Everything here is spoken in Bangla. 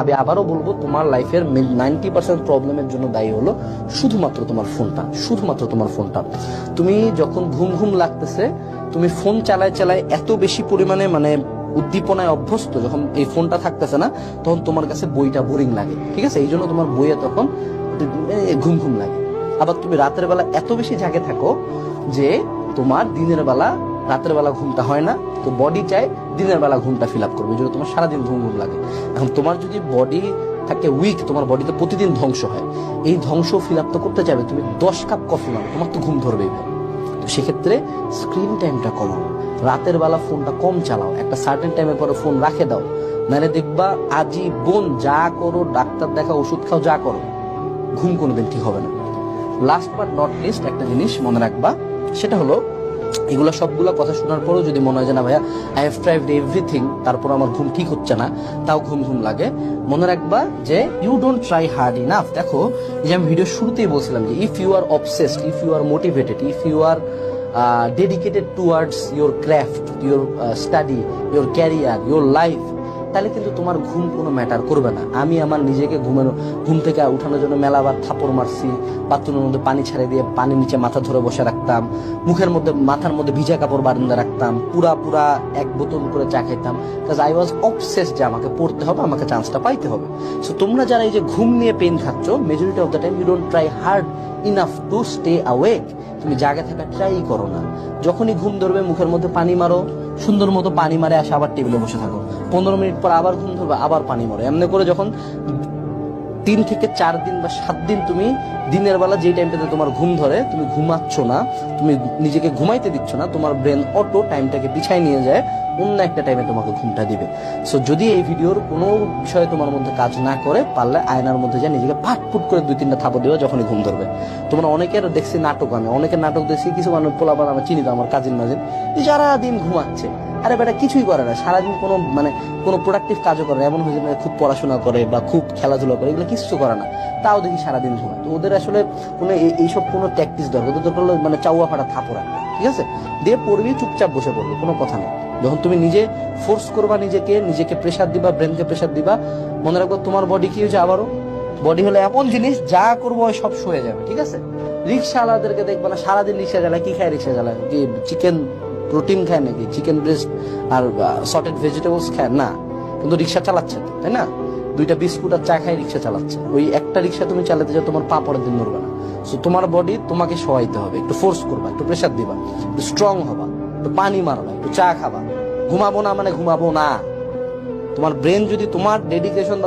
আমি আবারও বলবো, তোমার লাইফের 90% প্রবলেমের জন্য দায়ী হলো শুধুমাত্র তোমার ফোনটা, শুধুমাত্র তোমার ফোনটা। তুমি যখন ঘুম ঘুম লাগতেছে, তুমি ফোন চালায় চালায় এত বেশি পরিমাণে মানে উদ্দীপনায় অভ্যস্ত, যখন এই ফোনটা থাকতেছে না তখন তোমার কাছে বইটা বোরিং লাগে, ঠিক আছে? এই জন্য তোমার বইয়ে তখন ঘুম ঘুম লাগে। আবার তুমি রাতের বেলা এত বেশি জাগে থাকো যে তোমার দিনের বেলা রাতের বেলা ঘুমটা হয় না, তো বডি চায় দিনের বেলা ঘুমটা ফিল আপ করবে, যেটা তোমার সারাদিন ঘুম ঘুম লাগে। এখন তোমার যদি বডি থাকে উইক, তোমার বডিতে প্রতিদিন ধ্বংস হয়, এই ধ্বংস ফিল আপ তো করতে চাইবে, তুমি 10 কাপ কফি নাও, তোমার তো ঘুম ধরবেই। তো সেক্ষেত্রে স্ক্রিন টাইমটা কমাও, রাতের বেলা ফোনটা কম চালাও, একটা সার্টেন টাইমের পরে ফোন রাখে দাও, নাহলে দেখবা আজীবন যা করো, ডাক্তার দেখা, ওষুধ খাও, যা করো, ঘুম কোনোদিন ঠিক হবে না। লাস্ট বাট নট লিস্ট একটা জিনিস মনে রাখবা, সেটা হলো এগুলো সবগুলো কথা শোনার পরেও যদি মনে হয় যে না ভাইয়া আই হ্যাভ ট্রাইড এভরিথিং, তারপর আমার ঘুম ঠিক হচ্ছে না, তাও ঘুম ঘুম লাগে, মনে রাখবা যে you don't try hard enough. দেখো, যে আমি ভিডিও শুরুতেই বলছিলাম যে if you are obsessed, if you are motivated, if you are dedicated towards your craft, your study, your career, your life, তাহলে কিন্তু তোমার ঘুম কোনো ম্যাটার করবে না। আমি আমার নিজেকে ঘুম থেকে উঠানোর জন্য মেলাবার থাপড় মারছি, বাথরুমের মধ্যে পানি ছেড়ে দিয়ে পানি নিচে মাথা ধরে বসে রাখতাম, মাথার মধ্যে ভিজা কাপড় বারান্দা রাখতাম, পুরা 1 বোতল করে চা খাইতাম, কাজ আই ওয়াজ অবসেসড যে আমাকে পড়তে হবে, আমাকে চান্সটা পাইতে হবে। সো তোমরা যারা এই যে ঘুম নিয়ে পেন খাচ্ছ, majority of the time you don't try hard enough to stay awake. তুমি জায়গা থাকা ট্রাই করো না, যখনই ঘুম ধরবে মুখের মধ্যে পানি মারো, সুন্দর মতো পানি মারে আসে আবার টেবিলে বসে থাকো, 15 মিনিট পর আবার ঘুম ধরবে, আবার পানি মারো। এমনি করে যখন 3 থেকে 4 দিন বা 7 দিন তুমি দিনের বেলা যে টাইমটাতে তোমার ঘুম ধরে তুমি ঘুমাচ্ছ না, তুমি নিজেকে ঘুমাইতে দিচ্ছ না, তোমার ব্রেন অটো টাইমটাকে পিছায় নিয়ে যায়, অন্য একটা টাইমে তোমাকে ঘুমটা দিবে। সো যদি এই ভিডিওর কোনো বিষয়ে তোমার মধ্যে কাজ না করে, পারলে আয়নার মধ্যে যা নিজেকে ফাটফুট করে 2-3টা থাপড় দিও যখনই ঘুম ধরবে। তোমরা অনেকের দেখছি নাটক, আমি অনেকের নাটক দেখছি, কিছু মানুষ পোলাপান আমি চিনি তো, আমার কাজিন মাজিন, যারা দিন ঘুমাচ্ছে, আরে বেটা কিছুই করে না, সারাদিন কোনো প্রোডাক্টিভ কাজও করে না, এমন হয়েছে খুব পড়াশোনা করে বা খুব খেলাধুলা করে, এগুলো কিছু করে না, তাও দেখি সারাদিন ঘুমায়। তো ওদের আসলে কোনো এইসব কোনো ট্যাকটিস দরকার, ওদের দরকার মানে চাউয়া ফাটা থাপড়া, ঠিক আছে? দিয়ে পড়বি, চুপচাপ বসে পড়বি, কোনো কথা নেই। যখন তুমি নিজে ফোর্স করবা নিজেকে প্রেশার দিবা, ব্রেনকে প্রেশার দিবা, মনে রাখবো তোমার বডি কি হয়েছে, আবারও বডি হলো এমন জিনিস, যা করবো সব সয়ে যাবে, ঠিক আছে? রিক্সাওয়ালাদেরকে দেখবা না, সারাদিন রিক্সা চালায়, কি খায় রিক্সা চালায়? কি চিকেন প্রোটিন খায় নাকি? চিকেন ব্রেস্ট আর সটেড ভেজিটেবলস খায় না, কিন্তু রিক্সা চালাচ্ছে, তাই না? 2টা বিস্কুট আর চা খায় রিক্সা চালাচ্ছে। ওই একটা রিক্সা তুমি চালাতে যাও, তোমার পা পরের দিন নড়বে না। সো তোমার বডি তোমাকে সহাইতে হবে, একটু ফোর্স করবা, একটু প্রেশার দিবা, একটু স্ট্রং হবা, একটু পানি মারবা, একটু চা খাবা। ঘুমাবো না মানে ঘুমাবো না। তোমার ব্রেন যদি তোমার ডেডিকেশন